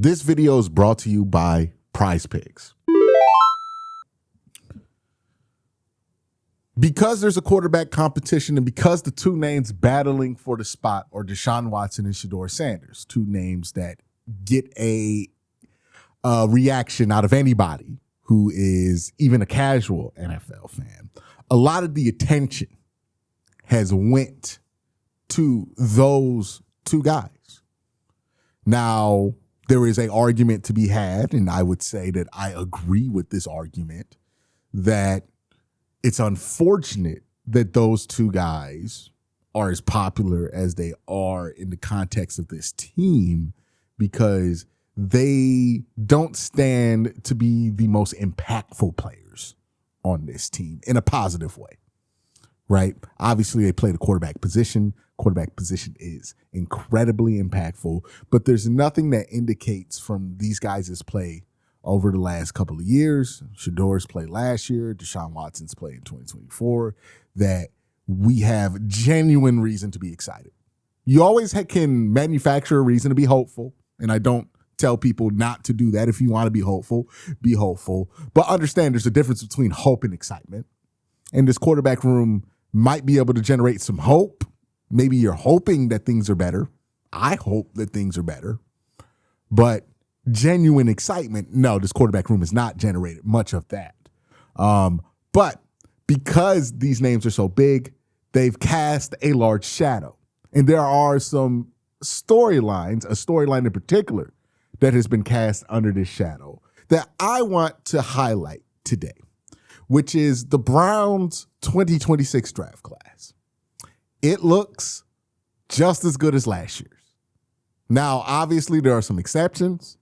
This video is brought to you by PrizePicks. Because there's a quarterback competition and because the two names battling for the spot are Deshaun Watson and Shedeur Sanders, two names that get a reaction out of anybody who is even a casual NFL fan, a lot of the attention has went to those two guys. Now, there is an argument to be had, and I would say that I agree with this argument, that it's unfortunate that those two guys are as popular as they are in the context of this team because they don't stand to be the most impactful players on this team in a positive way, right? Obviously, they play the quarterback position. Quarterback position is incredibly impactful, but there's nothing that indicates from these guys' play over the last couple of years, Shedeur's play last year, Deshaun Watson's play in 2024, that we have genuine reason to be excited. You always can manufacture a reason to be hopeful, and I don't tell people not to do that. If you want to be hopeful, but understand there's a difference between hope and excitement, and this quarterback room might be able to generate some hope. Maybe you're hoping that things are better. I hope that things are better. But genuine excitement, no, this quarterback room has not generated much of that. But because these names are so big, they've cast a large shadow. And there are some storylines, a storyline in particular, that has been cast under this shadow that I want to highlight today, which is the Browns 2026 draft class. It looks just as good as last year's. Now, obviously, there are some exceptions.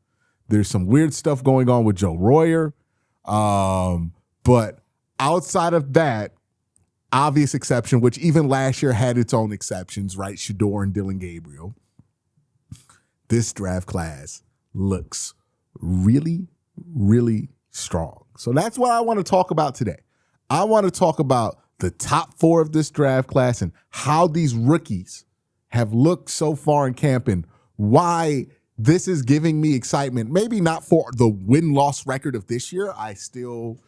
There's some weird stuff going on with Joe Royer. But outside of that obvious exception, which even last year had its own exceptions, right? Shedeur and Dillon Gabriel. This draft class looks really, really strong. So that's what I want to talk about today. I want to talk about the top four of this draft class and how these rookies have looked so far in camp and why this is giving me excitement. Maybe not for the win-loss record of this year. I still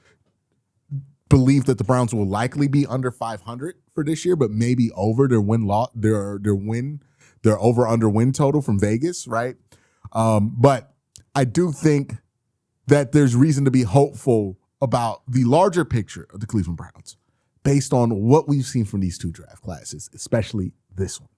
believe that the Browns will likely be under 500 for this year, but maybe over their their over-under win total from Vegas, right? But I do think that there's reason to be hopeful about the larger picture of the Cleveland Browns based on what we've seen from these two draft classes, especially this one.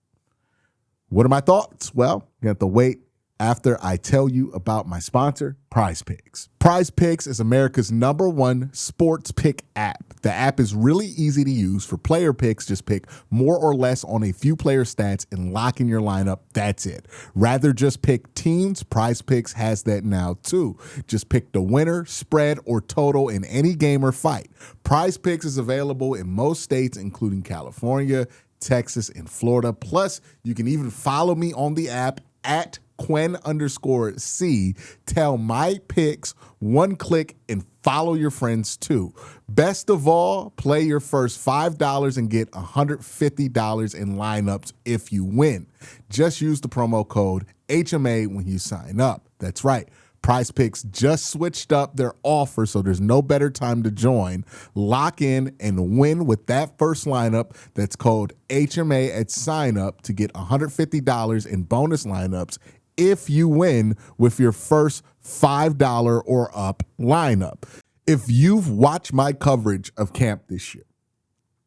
What are my thoughts? Well, you have to wait after I tell you about my sponsor, PrizePicks. PrizePicks is America's #1 sports pick app. The app is really easy to use for player picks. Just pick more or less on a few player stats and lock in your lineup. That's it. Rather just pick teams, PrizePicks has that now too. Just pick the winner, spread, or total in any game or fight. PrizePicks is available in most states, including California, Texas, and Florida. Plus, you can even follow me on the app at Quen_C. Tell my picks, one click, and follow your friends too. Best of all, play your first $5 and get $150 in lineups if you win. Just use the promo code HMA when you sign up. That's right. PrizePicks just switched up their offer, so there's no better time to join. Lock in and win with that first lineup. That's code HMA at sign up to get $150 in bonus lineups if you win with your first $5 or up lineup. If you've watched my coverage of camp this year,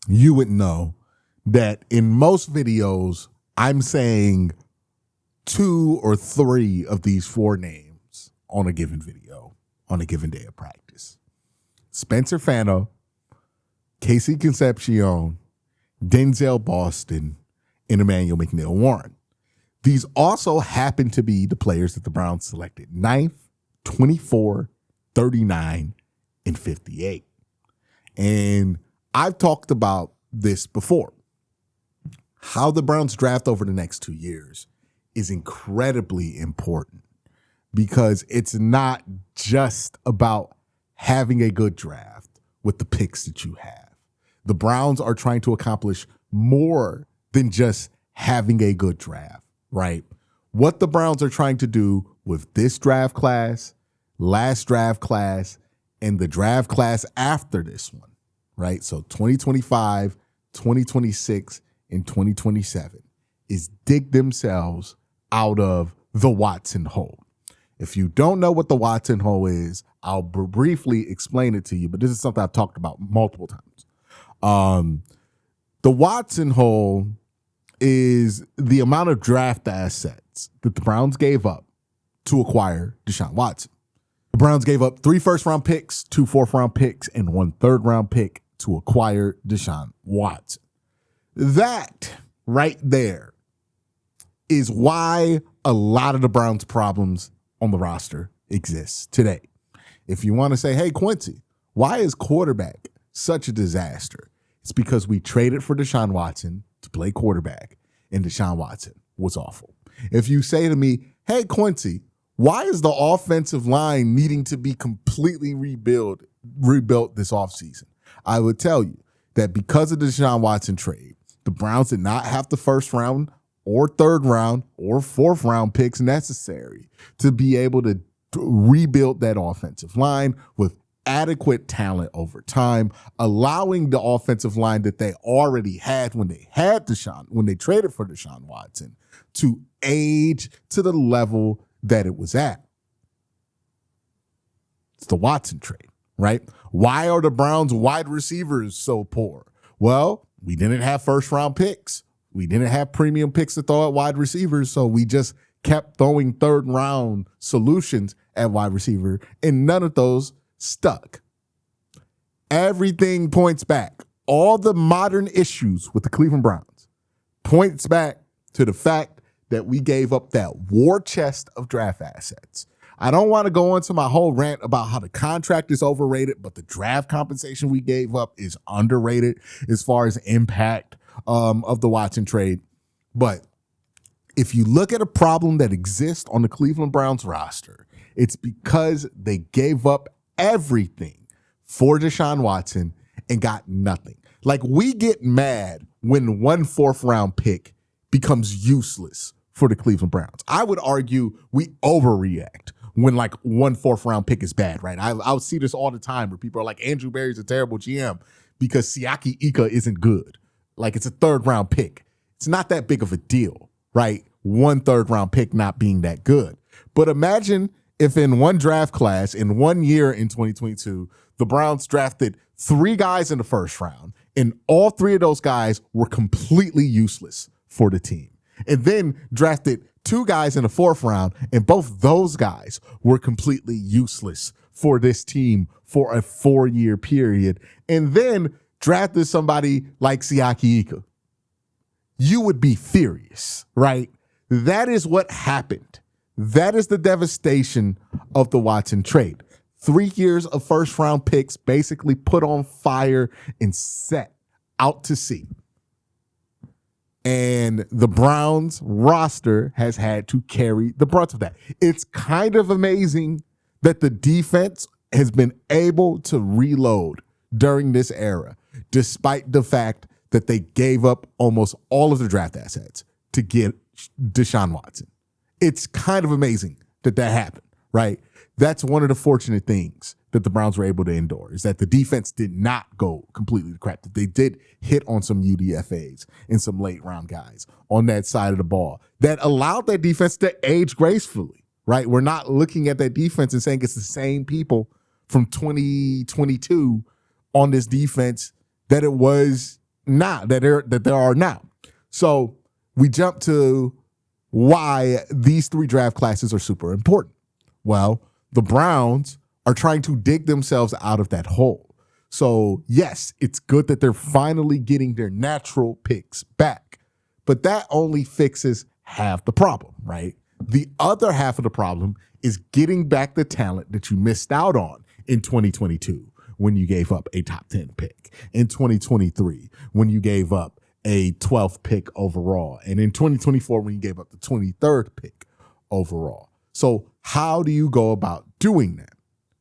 you would know that in most videos, I'm saying 2 or 3 of these 4 names on a given video, on a given day of practice. Spencer Fano, Casey Concepcion, Denzel Boston, and Emmanuel McNeil-Warren. These also happen to be the players that the Browns selected 9th, 24, 39, and 58. And I've talked about this before. How the Browns draft over the next 2 years is incredibly important because it's not just about having a good draft with the picks that you have. The Browns are trying to accomplish more than just having a good draft, right? What the Browns are trying to do with this draft class, last draft class, and the draft class after this one, right? So 2025, 2026, and 2027 is dig themselves out of the Watson hole. If you don't know what the Watson hole is, I'll briefly explain it to you, but this is something I've talked about multiple times. The Watson hole is the amount of draft assets that the Browns gave up to acquire Deshaun Watson. The Browns gave up 3 first-round picks, 2 fourth-round picks, and 1 third-round pick to acquire Deshaun Watson. That right there is why a lot of the Browns' problems on the roster exists today. If you want to say, hey, Quincy, why is quarterback such a disaster? It's because we traded for Deshaun Watson to play quarterback, and Deshaun Watson was awful. If you say to me, hey, Quincy, why is the offensive line needing to be completely rebuilt this offseason? I would tell you that because of the Deshaun Watson trade, the Browns did not have the first round or third round or fourth round picks necessary to be able to rebuild that offensive line with adequate talent over time, allowing the offensive line that they already had when they traded for Deshaun Watson to age to the level that it was at. It's the Watson trade, right? Why are the Browns wide receivers so poor? Well, we didn't have first round picks. We didn't have premium picks to throw at wide receivers, so we just kept throwing third round solutions at wide receiver, and none of those stuck. Everything points back. All the modern issues with the Cleveland Browns points back to the fact that we gave up that war chest of draft assets. I don't want to go into my whole rant about how the contract is overrated, but the draft compensation we gave up is underrated as far as impact of the Watson trade. But if you look at a problem that exists on the Cleveland Browns roster, it's because they gave up everything for Deshaun Watson and got nothing. Like, we get mad when 1 4th-round pick becomes useless for the Cleveland Browns. I would argue we overreact when 1 4th-round pick is bad, right? I'll see this all the time where people are like, Andrew Berry's a terrible GM because Siaki Ika isn't good. Like, it's a 3rd-round pick. It's not that big of a deal, right? 1 3rd-round pick not being that good. But imagine if in one draft class, in 1 year in 2022, the Browns drafted 3 guys in the first round, and all 3 of those guys were completely useless for the team. And then drafted 2 guys in the 4th round, and both those guys were completely useless for this team for a 4-year period. And then drafted somebody like Siaki Ika. You would be furious, right? That is what happened. That is the devastation of the Watson trade. 3 years of first-round picks basically put on fire and set out to sea. And the Browns roster has had to carry the brunt of that. It's kind of amazing that the defense has been able to reload during this era, despite the fact that they gave up almost all of their draft assets to get Deshaun Watson. It's kind of amazing that happened, right? That's one of the fortunate things that the Browns were able to endure, is that the defense did not go completely to crap. That they did hit on some UDFAs and some late round guys on that side of the ball that allowed that defense to age gracefully, right? We're not looking at that defense and saying it's the same people from 2022 on this defense that it was not, that there are now. So we jump to why these 3 draft classes are super important. Well, the Browns are trying to dig themselves out of that hole. So yes, it's good that they're finally getting their natural picks back, but that only fixes half the problem, right? The other half of the problem is getting back the talent that you missed out on in 2022 when you gave up a top 10 pick, in 2023 when you gave up a 12th pick overall, and in 2024 when you gave up the 23rd pick overall. So how do you go about doing that?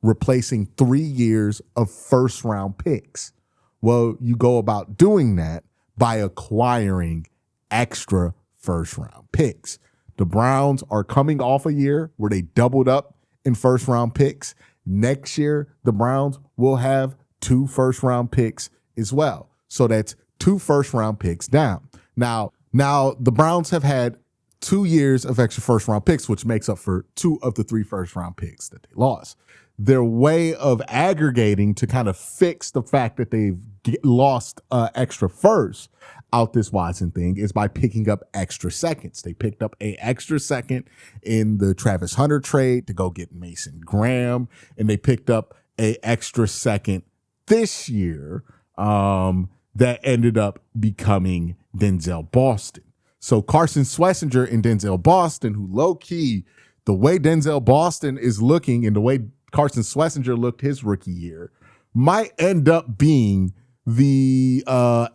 Replacing 3 years of first-round picks. Well, you go about doing that by acquiring extra first-round picks. The Browns are coming off a year where they doubled up in first-round picks. Next year, the Browns will have 2 first-round picks as well. So that's 2 first-round picks down. Now the Browns have had 2 years of extra first-round picks, which makes up for 2 of the 3 first-round picks that they lost. Their way of aggregating to kind of fix the fact that they've lost extra first out this Watson thing is by picking up extra seconds. They picked up an extra second in the Travis Hunter trade to go get Mason Graham, and they picked up an extra second this year that ended up becoming Denzel Boston. So Carson Schlesinger and Denzel Boston, who low-key, the way Denzel Boston is looking and the way Carson Schlesinger looked his rookie year, might end up being the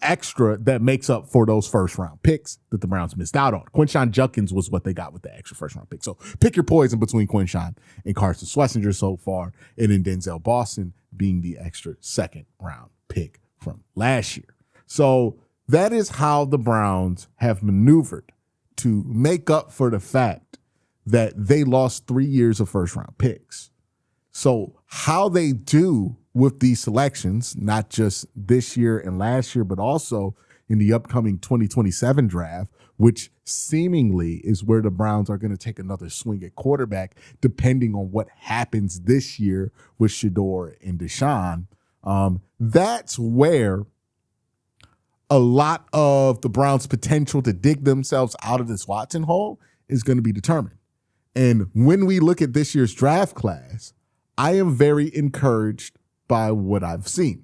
extra that makes up for those first-round picks that the Browns missed out on. Quincy Judkins was what they got with the extra first-round pick. So pick your poison between Quincy and Carson Schlesinger so far, and then Denzel Boston being the extra second-round pick from last year. So that is how the Browns have maneuvered to make up for the fact that they lost 3 years of first-round picks. So how they do with these selections, not just this year and last year, but also in the upcoming 2027 draft, which seemingly is where the Browns are going to take another swing at quarterback, depending on what happens this year with Shedeur and Deshaun. That's where a lot of the Browns' potential to dig themselves out of this Watson hole is going to be determined. And when we look at this year's draft class, I am very encouraged by what I've seen.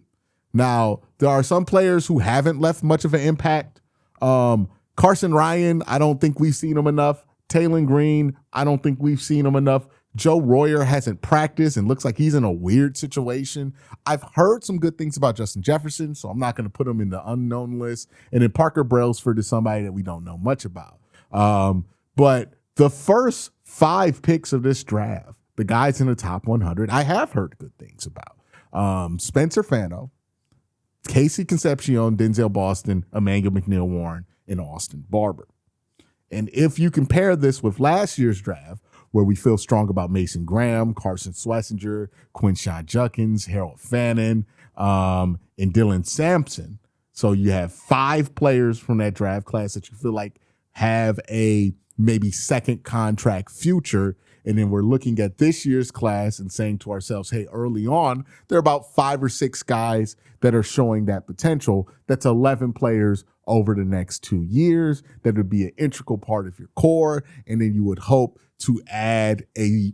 Now, there are some players who haven't left much of an impact. Carson Ryan, I don't think we've seen him enough. Taylon Green, I don't think we've seen him enough. Joe Royer hasn't practiced and looks like he's in a weird situation. I've heard some good things about Justin Jefferson, so I'm not going to put him in the unknown list. And then Parker Brailsford is somebody that we don't know much about. But the first 5 picks of this draft, the guys in the top 100, I have heard good things about. Spencer Fano, Casey Concepcion, Denzel Boston, Emmanuel McNeil-Warren, and Austin Barber. And if you compare this with last year's draft, where we feel strong about Mason Graham, Carson Schlesinger, Quincy Judkins, Harold Fannin, and Dylan Sampson. So you have 5 players from that draft class that you feel like have a maybe second contract future. And then we're looking at this year's class and saying to ourselves, hey, early on, there are about 5 or 6 guys that are showing that potential. That's 11 players over the next 2 years that would be an integral part of your core. And then you would hope to add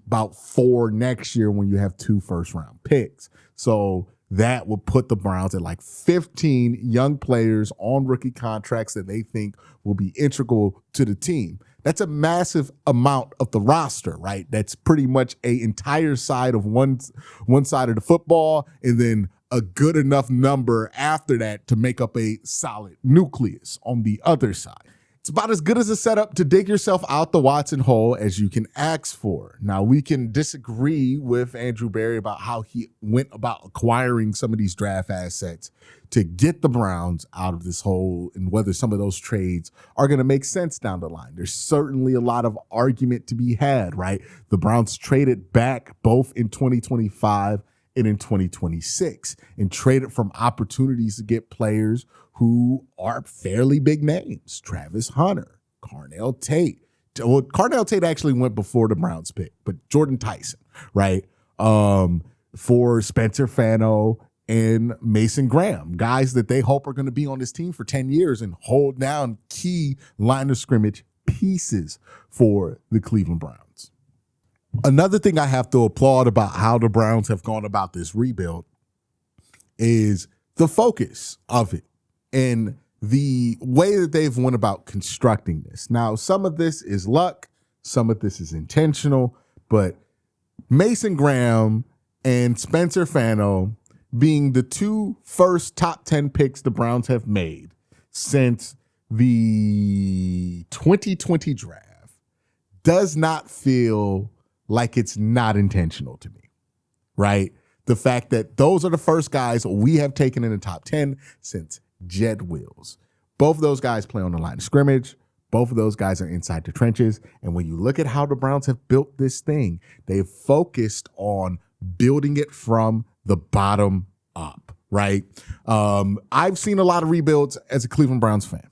about 4 next year when you have 2 first-round picks. So that would put the Browns at like 15 young players on rookie contracts that they think will be integral to the team. That's a massive amount of the roster, right? That's pretty much an entire side of one side of the football, and then a good enough number after that to make up a solid nucleus on the other side. It's about as good as a setup to dig yourself out the Watson hole as you can ask for. Now, we can disagree with Andrew Berry about how he went about acquiring some of these draft assets to get the Browns out of this hole and whether some of those trades are going to make sense down the line. There's certainly a lot of argument to be had, right? The Browns traded back both in 2025 and in 2026 and traded from opportunities to get players who are fairly big names. Travis Hunter, Carnell Tate. Well, Carnell Tate actually went before the Browns pick, but Jordan Tyson, right? For Spencer Fano and Mason Graham, guys that they hope are going to be on this team for 10 years and hold down key line of scrimmage pieces for the Cleveland Browns. Another thing I have to applaud about how the Browns have gone about this rebuild is the focus of it and the way that they've went about constructing this. Now, some of this is luck, some of this is intentional, but Mason Graham and Spencer Fano being the 2 first top 10 picks the Browns have made since the 2020 draft does not feel like it's not intentional to me, right? The fact that those are the first guys we have taken in the top 10 since Jed Wills. Both of those guys play on the line of scrimmage. Both of those guys are inside the trenches. And when you look at how the Browns have built this thing, they've focused on building it from the bottom up, right? I've seen a lot of rebuilds as a Cleveland Browns fan.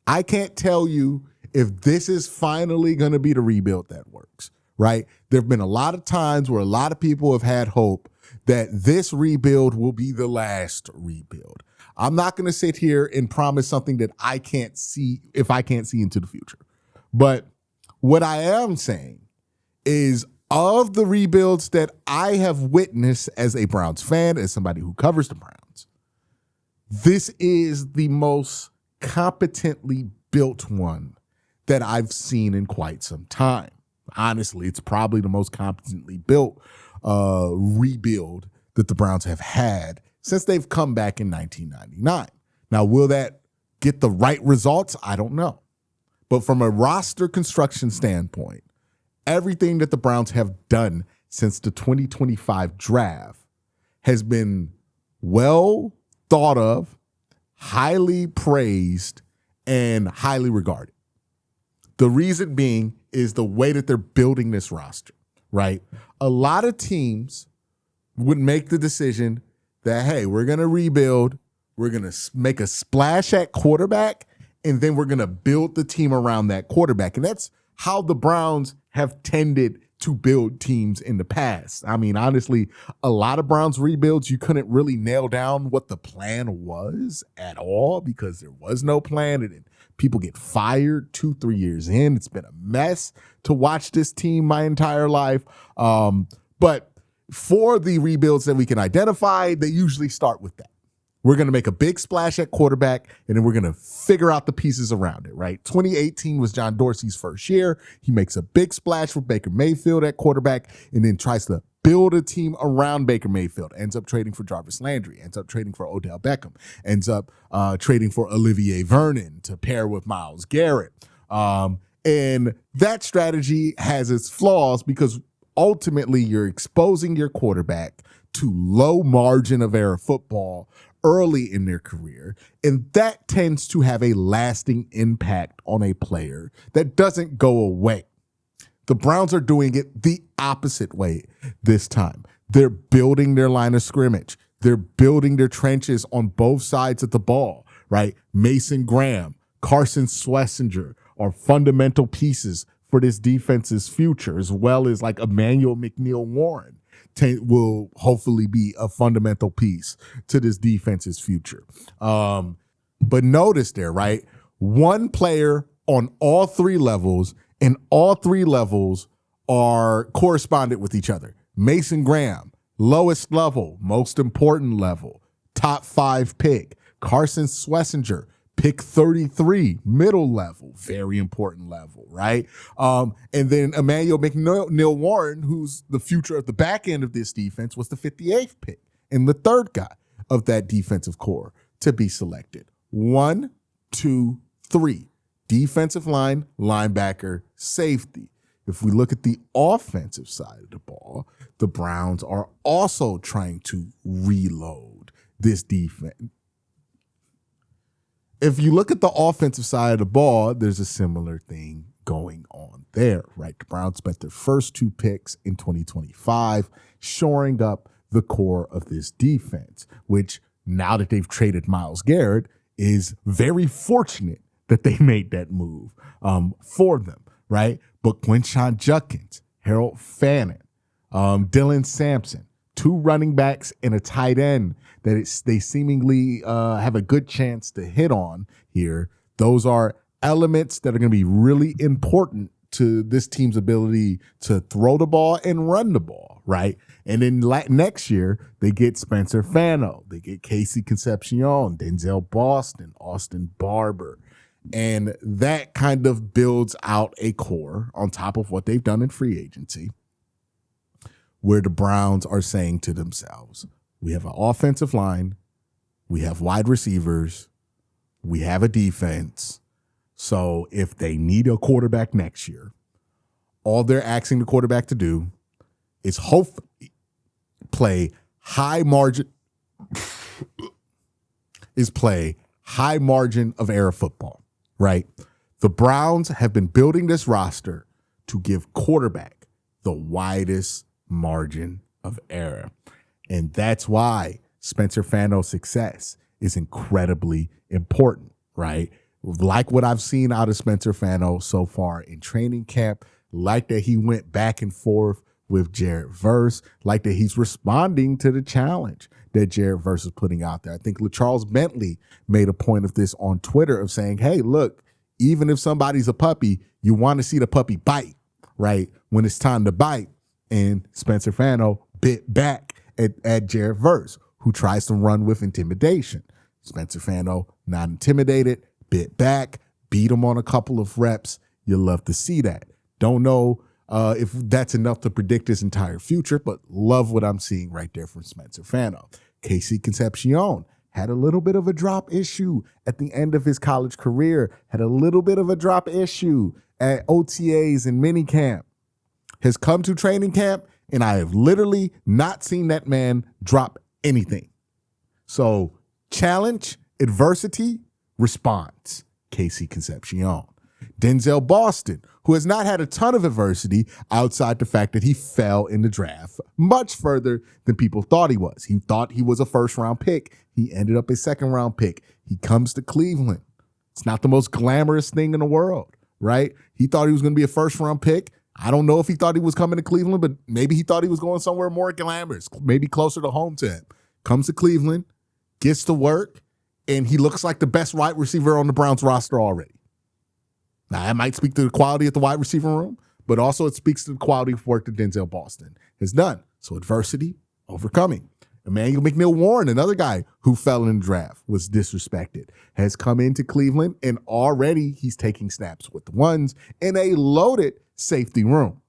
I can't tell you if this is finally going to be the rebuild that works, right? There have been a lot of times where a lot of people have had hope that this rebuild will be the last rebuild. I'm not going to sit here and promise something that I can't see if I can't see into the future. But what I am saying is, of the rebuilds that I have witnessed as a Browns fan, as somebody who covers the Browns, this is the most competently built one that I've seen in quite some time. Honestly, it's probably the most competently built rebuild that the Browns have had since they've come back in 1999. Now, will that get the right results? I don't know. But from a roster construction standpoint, everything that the Browns have done since the 2025 draft has been well thought of, highly praised, and highly regarded. The reason being is the way that they're building this roster, right? A lot of teams would make the decision that, hey, we're going to rebuild, we're going to make a splash at quarterback, and then we're going to build the team around that quarterback. And that's how the Browns have tended to build teams in the past. I mean, honestly, a lot of Browns rebuilds, you couldn't really nail down what the plan was at all because there was no plan. And people get fired 2-3 years in. It's been a mess to watch this team my entire life. But for the rebuilds that we can identify, they usually start with that. We're going to make a big splash at quarterback, and then we're going to figure out the pieces around it, right? 2018 was John Dorsey's first year. He makes a big splash with Baker Mayfield at quarterback and then tries to build a team around Baker Mayfield, ends up trading for Jarvis Landry, ends up trading for Odell Beckham, ends up trading for Olivier Vernon to pair with Myles Garrett. And that strategy has its flaws because ultimately you're exposing your quarterback to low margin of error football early in their career, and that tends to have a lasting impact on a player that doesn't go away. The Browns are doing it the opposite way this time. They're building their line of scrimmage. They're building their trenches on both sides of the ball, right? Mason Graham, Carson Schlesinger are fundamental pieces for this defense's future, as well as like Emmanuel McNeil-Warren will hopefully be a fundamental piece to this defense's future. But notice there, right? One player on all three levels, and all three levels are correspondent with each other. Mason Graham, lowest level, most important level, top 5 pick. Carson Schlesinger, pick 33, middle level, very important level, right? And then Emmanuel McNeil-Warren, who's the future of the back end of this defense, was the 58th pick and the third guy of that defensive core to be selected. 1, 2, 3. Defensive line, linebacker, safety. If we look at the offensive side of the ball, the Browns are also trying to reload this defense. If you look at the offensive side of the ball, there's a similar thing going on there, right? The Browns spent their first 2 picks in 2025 shoring up the core of this defense, which now that they've traded Myles Garrett is very fortunate that they made that move for them, right? But Quincy Judkins, Harold Fannin, Dylan Sampson, 2 running backs and a tight end that they seemingly have a good chance to hit on here. Those are elements that are going to be really important to this team's ability to throw the ball and run the ball, right? And then next year, they get Spencer Fano, they get Casey Concepcion, Denzel Boston, Austin Barber. And that kind of builds out a core on top of what they've done in free agency, where the Browns are saying to themselves, we have an offensive line, we have wide receivers, we have a defense. So if they need a quarterback next year, all they're asking the quarterback to do is hopefully play high margin of error football, right? The Browns have been building this roster to give quarterback the widest margin of error. And that's why Spencer Fano's success is incredibly important, right? Like what I've seen out of Spencer Fano so far in training camp, like that he went back and forth with Jared Verse, like that he's responding to the challenge that Jared Verse is putting out there. I think LaCharles Bentley made a point of this on Twitter of saying, hey, look, even if somebody's a puppy, you want to see the puppy bite, right? When it's time to bite. And Spencer Fano bit back at Jared Verse, who tries to run with intimidation. Spencer Fano, not intimidated, bit back, beat him on a couple of reps. You love to see that. Don't know if that's enough to predict his entire future, but love what I'm seeing right there from Spencer Fano. Casey Concepcion had a little bit of a drop issue at the end of his college career, had a little bit of a drop issue at OTAs and minicamp, has come to training camp, and I have literally not seen that man drop anything. So challenge, adversity, response, Casey Concepcion. Denzel Boston, who has not had a ton of adversity outside the fact that he fell in the draft much further than people thought he was. He thought he was a first-round pick. He ended up a second-round pick. He comes to Cleveland. It's not the most glamorous thing in the world, right? He thought he was going to be a first-round pick. I don't know if he thought he was coming to Cleveland, but maybe he thought he was going somewhere more glamorous, maybe closer to home to him. Comes to Cleveland, gets to work, and he looks like the best wide receiver on the Browns roster already. Now, that might speak to the quality of the wide receiver room, but also it speaks to the quality of work that Denzel Boston has done. So adversity, overcoming. Emmanuel McNeil-Warren, another guy who fell in the draft, was disrespected, has come into Cleveland, and already he's taking snaps with the ones in a loaded safety room.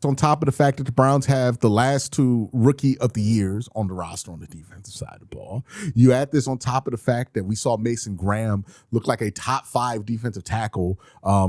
On top of the fact that the Browns have the last two rookie of the years on the roster on the defensive side of the ball, you add this on top of the fact that we saw Mason Graham look like a top 5 defensive tackle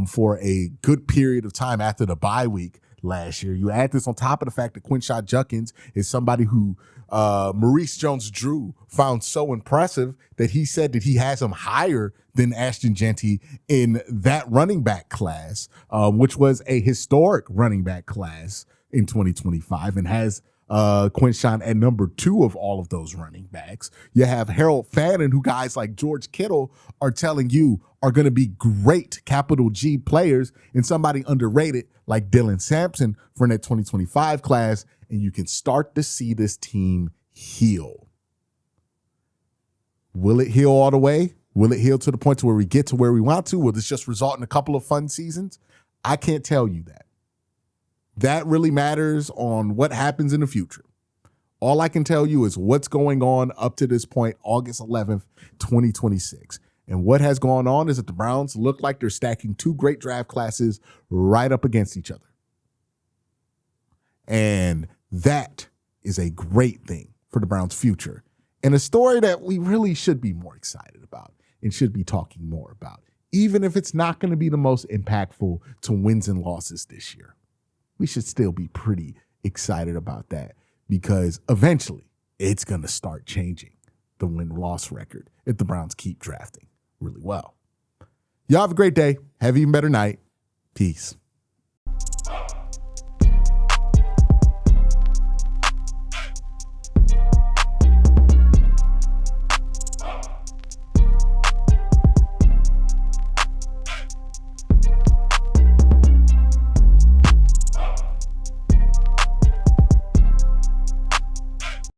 for a good period of time after the bye week last year. You add this on top of the fact that Quincy Judkins is somebody who Maurice Jones-Drew found so impressive that he said that he has him higher than Ashton Jeanty in that running back class, which was a historic running back class in 2025 and has Quinshon at number 2 of all of those running backs. You have Harold Fannin, who guys like George Kittle are telling you are going to be great capital G players, and somebody underrated like Dylan Sampson for that 2025 class, and you can start to see this team heal. Will it heal all the way? Will it heal to the point to where we get to where we want to? Will this just result in a couple of fun seasons? I can't tell you that. That really matters on what happens in the future. All I can tell you is what's going on up to this point, August 11th, 2026. And what has gone on is that the Browns look like they're stacking 2 great draft classes right up against each other. And that is a great thing for the Browns' future. And a story that we really should be more excited about and should be talking more about, even if it's not going to be the most impactful to wins and losses this year. We should still be pretty excited about that because eventually it's going to start changing the win-loss record if the Browns keep drafting really well. Y'all have a great day. Have an even better night. Peace.